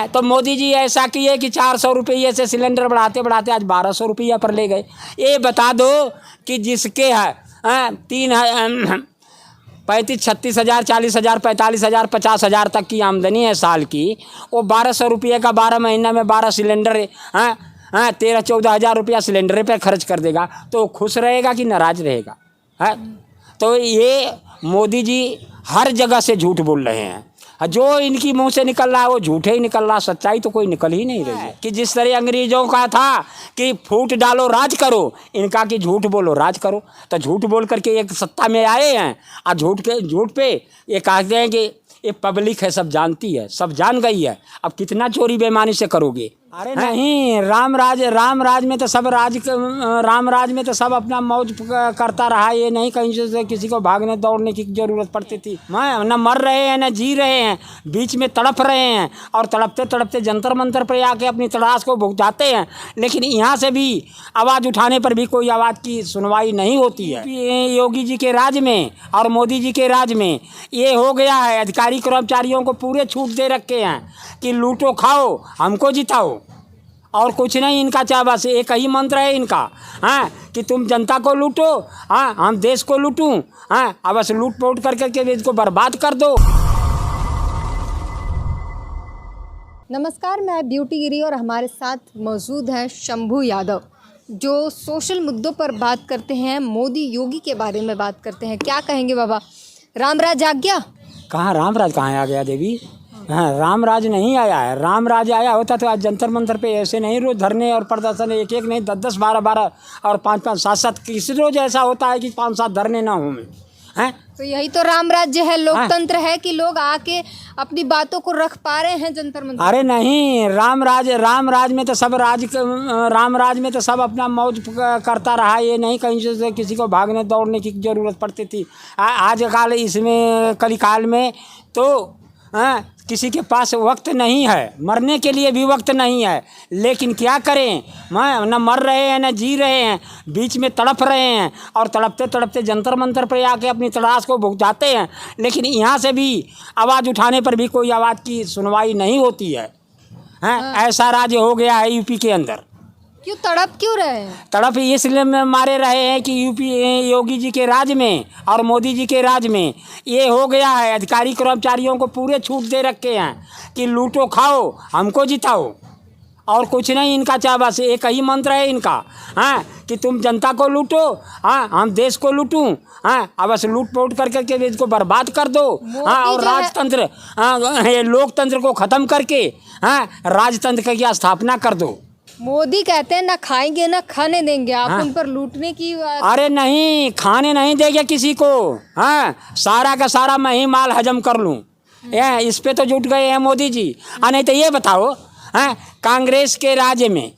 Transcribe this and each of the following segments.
हैं। तो मोदी जी ऐसा किए कि 400 रुपये से सिलेंडर बढ़ाते बढ़ाते आज 1200 रुपया पर ले गए। ये बता दो कि जिसके है 35-36 हज़ार 40 हज़ार 45 हज़ार 50 हज़ार तक की आमदनी है साल की, वो 1200 रुपये का 12 महीना में 12 सिलेंडर 13-14 हज़ार रुपया सिलेंडर पे खर्च कर देगा, तो खुश रहेगा कि नाराज रहेगा? है तो ये मोदी जी हर जगह से झूठ बोल रहे हैं। जो इनकी मुंह से निकल रहा है वो झूठे ही निकल रहा, सच्चाई तो कोई निकल ही नहीं रही है। कि जिस तरह अंग्रेजों का था कि फूट डालो राज करो, इनका कि झूठ बोलो राज करो। तो झूठ बोल करके एक सत्ता में आए हैं और झूठ पे ये कहते हैं कि ये पब्लिक है, सब जानती है, सब जान गई है, अब कितना चोरी बेईमानी से करोगे? अरे नहीं, राम राज में तो सब राम राज में तो सब अपना मौज करता रहा। ये नहीं कहीं से किसी को भागने दौड़ने की जरूरत पड़ती थी। मैं न मर रहे हैं न जी रहे हैं, बीच में तड़प रहे हैं और तड़पते तड़पते जंतर मंतर पर आके अपनी तड़ास को भुगताते हैं। लेकिन यहाँ से भी आवाज़ उठाने पर भी कोई आवाज़ की सुनवाई नहीं होती है। योगी जी के राज में और मोदी जी के राज में ये हो गया है, अधिकारी कर्मचारियों को पूरे छूट दे रखे हैं कि लूटो खाओ हमको जिताओ, और कुछ नहीं इनका चाह, बस एक ही मंत्र है इनका, कि तुम जनता को लूटो, हम देश को लूटूं, अब बस लूट पोट करके इसको बर्बाद कर दो। नमस्कार, मैं ब्यूटी गिरी और हमारे साथ मौजूद हैं शंभू यादव, जो सोशल मुद्दों पर बात करते हैं, मोदी योगी के बारे में बात करते हैं। क्या कहेंगे बाबा, रामराज आ गया? कहाँ रामराज कहाँ आ गया देवी? रामराज नहीं आया है। रामराज आया होता तो आज जंतर मंतर पे ऐसे नहीं रोज धरने और प्रदर्शन एक नहीं 10-10 12-12 और 5-5 7-7 किसी रोज ऐसा होता है कि 5-7 धरने ना हो में हैं। तो यही तो रामराज्य है, लोकतंत्र है कि लोग आके अपनी बातों को रख पा रहे हैं जंतर मंतर। अरे नहीं, रामराज में तो सब रामराज में तो सब अपना मौज करता रहा। ये नहीं कहीं से किसी को भागने दौड़ने की जरूरत पड़ती थी। आज काल इसमें कलिकाल में तो किसी के पास वक्त नहीं है, मरने के लिए भी वक्त नहीं है। लेकिन क्या करें, न मर रहे हैं न जी रहे हैं, बीच में तड़प रहे हैं और तड़पते तड़पते जंतर मंतर पर आके अपनी तड़ास को भुगताते हैं। लेकिन यहाँ से भी आवाज़ उठाने पर भी कोई आवाज़ की सुनवाई नहीं होती है। ऐसा राज्य हो गया है यूपी के अंदर। क्यों तड़प क्यों रहे हैं? तड़प इसलिए मारे रहे हैं कि योगी जी के राज में और मोदी जी के राज में ये हो गया है, अधिकारी कर्मचारियों को पूरे छूट दे रखे हैं कि लूटो खाओ हमको जिताओ, और कुछ नहीं इनका चाह, बस एक ही मंत्र है इनका, कि तुम जनता को लूटो, हम देश को लूटूं, अब बस लूट पोट करके इसको बर्बाद कर दो, और राजतंत्र लोकतंत्र को ख़त्म करके राजतंत्र की स्थापना कर दो। मोदी कहते हैं ना खाएंगे ना खाने देंगे, आप उन पर लूटने की अरे नहीं, खाने नहीं देंगे किसी को, सारा का सारा मैं ही माल हजम कर लूँ, इस पे तो जुट गए हैं मोदी जी। नहीं तो ये बताओ, कांग्रेस के राज्य में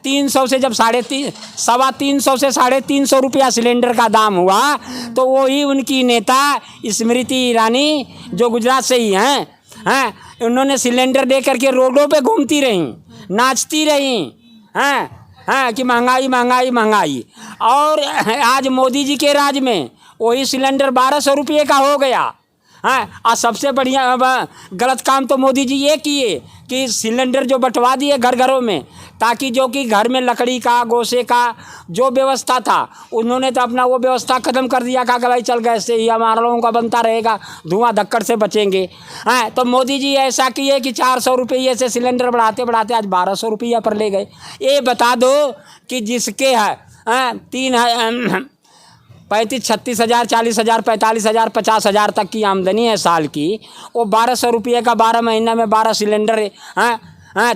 300 से जब 350 से 350 रुपया सिलेंडर का दाम हुआ, तो वही उनकी नेता स्मृति ईरानी जो गुजरात से ही हैं, उन्होंने सिलेंडर दे करके रोडों पे घूमती रहीं, नाचती रहीं, कि महंगाई महंगाई महंगाई। और आज मोदी जी के राज में वही सिलेंडर 1200 रुपये का हो गया। और सबसे बढ़िया गलत काम तो मोदी जी ये किए कि सिलेंडर जो बंटवा दिए घर घरों में, ताकि जो कि घर में लकड़ी का गोशे का जो व्यवस्था था उन्होंने तो अपना वो व्यवस्था ख़त्म कर दिया। कहा कि भाई चल गैस से ही हमारा लोगों का बनता रहेगा, धुआं धक्कड़ से बचेंगे। तो मोदी जी ऐसा किए कि 400 रुपये से सिलेंडर बढ़ाते बढ़ाते आज 1200 रुपया पर ले गए। ये बता दो कि जिसके 35-36 हज़ार 40 हज़ार 45 हज़ार 50 हज़ार तक की आमदनी है साल की, वो 1200 रुपये का 12 महीना में 12 सिलेंडर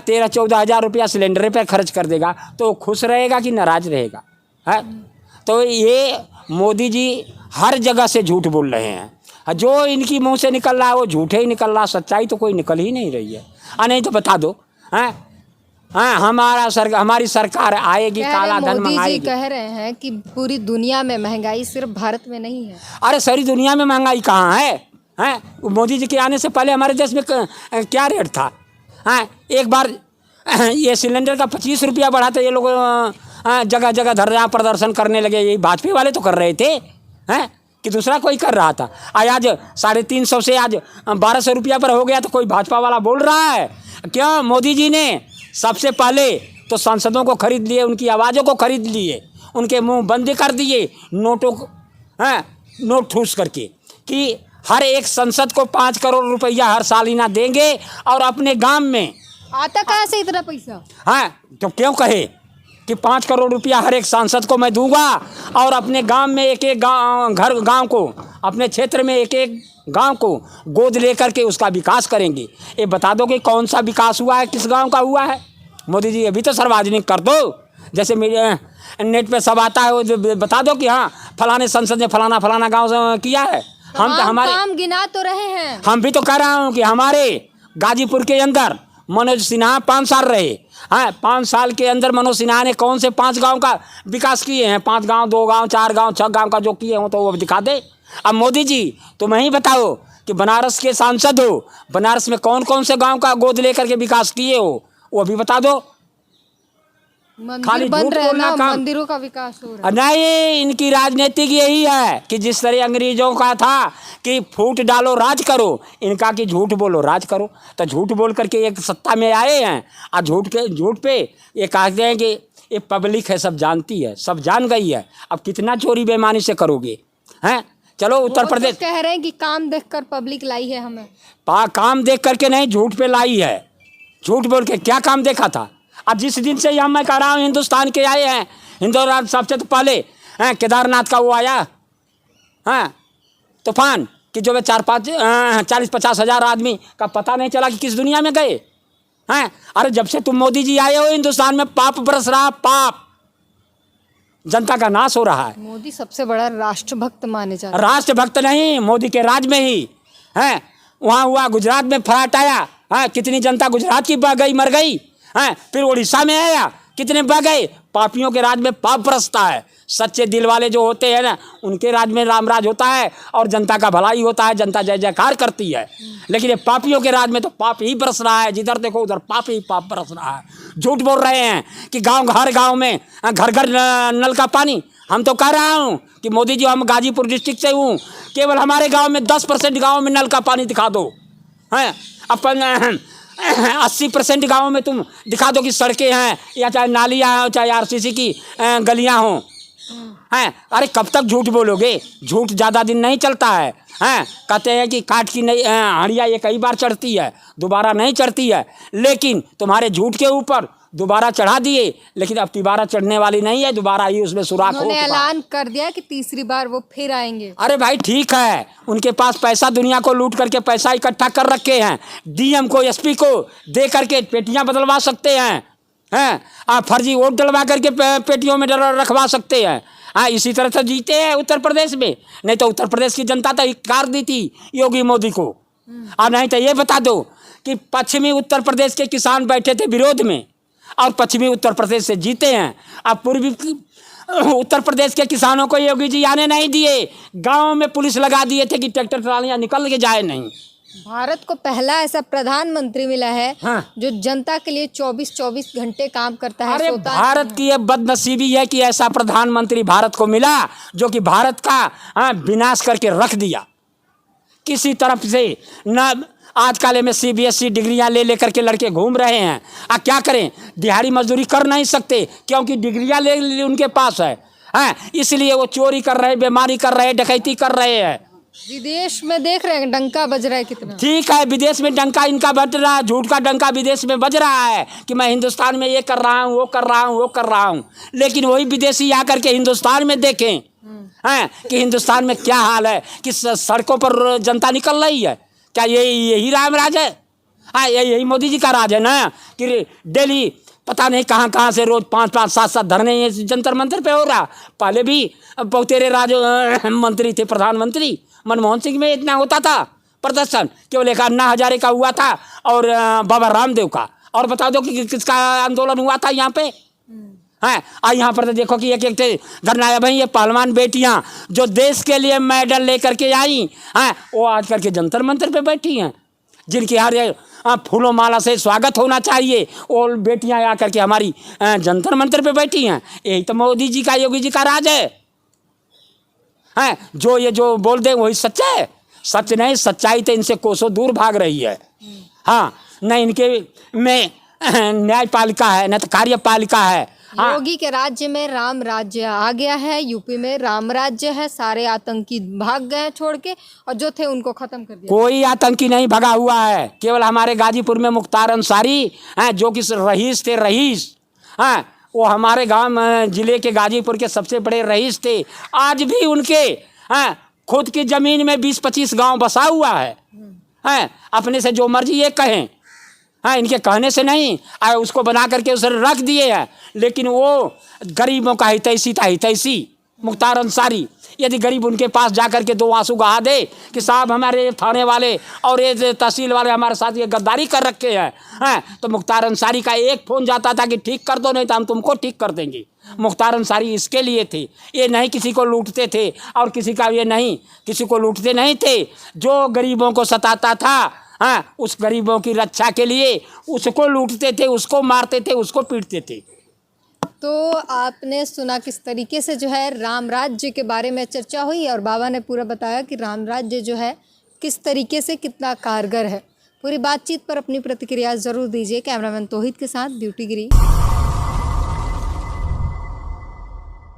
13-14 हज़ार रुपया सिलेंडर पे खर्च कर देगा, तो खुश रहेगा कि नाराज रहेगा? तो ये मोदी जी हर जगह से झूठ बोल रहे हैं। जो इनकी मुंह से निकल रहा है वो झूठे ही निकल रहा, सच्चाई तो कोई निकल ही नहीं रही है। नहीं तो बता दो, हमारी सरकार आएगी, काला धन मंगाएगी। मोदी जी कह रहे हैं कि पूरी दुनिया में महंगाई, सिर्फ भारत में नहीं है। अरे सारी दुनिया में महंगाई कहाँ है? मोदी जी के आने से पहले हमारे देश में क्या रेट था? एक बार ये सिलेंडर का 25 रुपया बढ़ा तो ये लोग जगह जगह धरना प्रदर्शन करने लगे। यही भाजपा वाले तो कर रहे थे, कि दूसरा कोई कर रहा था। आज 350 से आज 1200 रुपया पर हो गया तो कोई भाजपा वाला बोल रहा है? क्यों? मोदी जी ने सबसे पहले तो सांसदों को खरीद लिए, उनकी आवाज़ों को खरीद लिए, उनके मुंह बंद कर दिए नोटों को, नोट ठूस करके, कि हर एक संसद को 5 करोड़ रुपया हर साल ही ना देंगे। और अपने गांव में आता कहाँ से इतना पैसा? तो क्यों कहे कि 5 करोड़ रुपया हर एक सांसद को मैं दूंगा, और अपने गांव में एक एक गांव को, अपने क्षेत्र में एक एक गांव को गोद लेकर के उसका विकास करेंगे। ये बता दो कि कौन सा विकास हुआ है, किस गांव का हुआ है? मोदी जी अभी तो सार्वजनिक कर दो, जैसे नेट पे सब आता है, वो बता दो कि हाँ फलाने संसद ने फलाना गांव से किया है। हम तो हमारे काम गिना तो रहे हैं। हम भी तो कह रहा हूँ कि हमारे गाजीपुर के अंदर मनोज सिन्हा 5 साल रहे। 5 साल के अंदर मनोज सिन्हा ने कौन से 5 गांव का विकास किए हैं? 5 गांव, 2 गांव, 4 गांव, 6 गांव का जो किए हो तो वो दिखा दे। अब मोदी जी तुम ही बताओ कि बनारस के सांसद हो, बनारस में कौन कौन से गांव का गोद लेकर के विकास किए हो, वो भी बता दो। मंदिर बन रहे ना, मंदिरों का विकास हो रहा है। नहीं, इनकी राजनीतिक यही है कि जिस तरह अंग्रेजों का था कि फूट डालो राज करो, इनका कि झूठ बोलो राज करो। तो झूठ बोल करके एक सत्ता में आए हैं, और झूठ पे ये कहते हैं कि ये पब्लिक है, सब जानती है, सब जान गई है। अब कितना चोरी बेईमानी से करोगे? हैं? चलो उत्तर प्रदेश कह रहे हैं कि काम देखकर पब्लिक लाई है हमें। काम देख करके नहीं, झूठ पे लाई है। झूठ बोल के क्या काम देखा था? अब जिस दिन से हम मैं कह रहा हूँ हिंदुस्तान के आए हैं, हिंदुस्तान सबसे तो पहले केदारनाथ का वो आया तूफान, कि जो 40-50 हज़ार आदमी का पता नहीं चला कि किस दुनिया में गए हैं। अरे जब से तुम मोदी जी आए हो हिंदुस्तान में पाप बरस रहा, पाप, जनता का नाश हो रहा है। मोदी सबसे बड़ा राष्ट्रभक्त माने जाते हैं। राष्ट्रभक्त नहीं, मोदी के राज में ही है। वहाँ हुआ गुजरात में फ्लड आया, कितनी जनता गुजरात की बह गई, मर गई। फिर उड़ीसा में आया, कितने बह गए। पापियों के राज में पाप बरसता है। सच्चे दिल वाले जो होते हैं ना, उनके राज में रामराज होता है और जनता का भलाई होता है, जनता जय जयकार करती है। लेकिन ये पापियों के राज में तो पाप ही बरस रहा है, जिधर देखो उधर पाप ही पाप बरस रहा है। झूठ बोल रहे हैं कि हर गाँव में घर घर नल का पानी। हम तो कह रहा हूँ कि मोदी जी, हम गाजीपुर डिस्ट्रिक्ट से हूँ, केवल हमारे गाँव में 10% गाँव में नल का पानी दिखा दो। अपन 80% गाँव में तुम दिखा दो कि सड़कें हैं, या चाहे नालियाँ हो, चाहे RCC की गलियाँ हों। अरे कब तक झूठ बोलोगे? झूठ ज़्यादा दिन नहीं चलता है। कहते हैं कि काठ की नहीं हड़िया ये कई बार चढ़ती है, दोबारा नहीं चढ़ती है। लेकिन तुम्हारे झूठ के ऊपर दोबारा चढ़ा दिए, लेकिन अब दोबारा चढ़ने वाली नहीं है, दोबारा ही उसमें सुराख हो। उन्होंने ऐलान कर दिया कि तीसरी बार वो फिर आएंगे। अरे भाई ठीक है, उनके पास पैसा, दुनिया को लूट करके पैसा इकट्ठा कर रखे हैं। DM को, SP को दे करके पेटियां बदलवा सकते हैं। आप फर्जी वोट डलवा करके पेटियों में रखवा सकते हैं। इसी तरह से जीते हैं उत्तर प्रदेश में। नहीं तो उत्तर प्रदेश की जनता तो इनकार दी थी योगी मोदी को। और नहीं तो ये बता दो कि पश्चिमी उत्तर प्रदेश के किसान बैठे थे विरोध में, और पश्चिमी उत्तर प्रदेश से जीते हैं। अब पूर्वी उत्तर प्रदेश के किसानों को योगी जी आने नहीं दिए, गांव में पुलिस लगा दिए थे कि ट्रैक्टर ट्रालियां निकल के जाए नहीं। भारत को पहला ऐसा प्रधानमंत्री मिला है जो जनता के लिए 24-24 घंटे काम करता है। अरे भारत की ये बदनसीबी है कि ऐसा प्रधानमंत्री भारत को मिला जो कि भारत का विनाश करके रख दिया। किसी तरफ से न आजकल में CBSE डिग्रियां ले करके लड़के घूम रहे हैं। क्या करें? दिहाड़ी मजदूरी कर नहीं सकते क्योंकि डिग्रियां ले उनके पास है। इसलिए वो चोरी कर रहे, बेमारी कर रहे, डकैती कर रहे हैं। विदेश में देख रहे हैं डंका बज रहा है कितना। ठीक है, विदेश में डंका इनका बज रहा है, झूठ का डंका विदेश में बज रहा है कि मैं हिंदुस्तान में ये कर रहा हूँ, वो कर रहा हूँ, वो कर रहा हूँ। लेकिन वही विदेशी आकर के हिंदुस्तान में देखें कि हिंदुस्तान में क्या हाल है, कि सड़कों पर जनता निकल रही है। क्या यही रामराज है? यही मोदी जी का राज है ना, कि डेली पता नहीं कहाँ से रोज 5-5, 7-7 धरने जंतर मंतर पे हो रहा। पहले भी बहुतेरे राज मंत्री थे, प्रधानमंत्री। मनमोहन सिंह में इतना होता था प्रदर्शन, केवल एक अन्ना हजारे का हुआ था और बाबा रामदेव का। और बता दो कि किसका आंदोलन हुआ था यहाँ पे? यहाँ पर तो देखो कि एक एक धरना है। भाई ये पहलवान बेटियां जो देश के लिए मेडल लेकर के आई वो आज करके जंतर मंतर पे बैठी हैं, जिनकी हर फूलों माला से स्वागत होना चाहिए, वो बेटियां आकर के हमारी जंतर मंतर पे बैठी हैं। यही तो मोदी जी का, योगी जी का राज है। हैं, जो ये जो बोल दे वही सच्चा है? सच नहीं, सच्चाई तो इनसे कोसों दूर भाग रही है। हाँ, न इनके में न्यायपालिका है न तो कार्यपालिका है। हाँ, योगी के राज्य में राम राज्य आ गया है, यूपी में राम राज्य है, सारे आतंकी भाग गए छोड़ के, और जो थे उनको खत्म कर दिया। कोई आतंकी नहीं भगा हुआ है, केवल हमारे गाजीपुर में मुख्तार अंसारी हैं, जो कि रईस थे, रईस। हाँ, वो हमारे गांव जिले के गाजीपुर के सबसे बड़े रईस थे। आज भी उनके हैं खुद की ज़मीन में 20-25 गांव बसा हुआ है। हैं, अपने से जो मर्जी ये कहें, हाँ, इनके कहने से नहीं, उसको बना करके उसे रख दिए हैं। लेकिन वो गरीबों का हितैषी था, हितैषी मुख्तार अंसारी। यदि गरीब उनके पास जा कर के 2 आंसू बहा दे कि साहब हमारे थाने वाले और ये तहसील वाले हमारे साथ ये गद्दारी कर रखे हैं, हैं, तो मुख्तार अंसारी का एक फ़ोन जाता था कि ठीक कर दो, नहीं तो हम तुमको ठीक कर देंगे। मुख्तार अंसारी इसके लिए थे, ये नहीं किसी को लूटते थे, और किसी का ये नहीं, किसी को लूटते नहीं थे। जो गरीबों को सताता था, हाँ, उस गरीबों की रक्षा के लिए उसको लूटते थे, उसको मारते थे, उसको पीटते थे। तो आपने सुना किस तरीके से जो है राम राज्य के बारे में चर्चा हुई, और बाबा ने पूरा बताया कि राम राज्य जो है किस तरीके से कितना कारगर है। पूरी बातचीत पर अपनी प्रतिक्रिया ज़रूर दीजिए। कैमरामैन तौहीद के साथ ब्यूटी गिरी।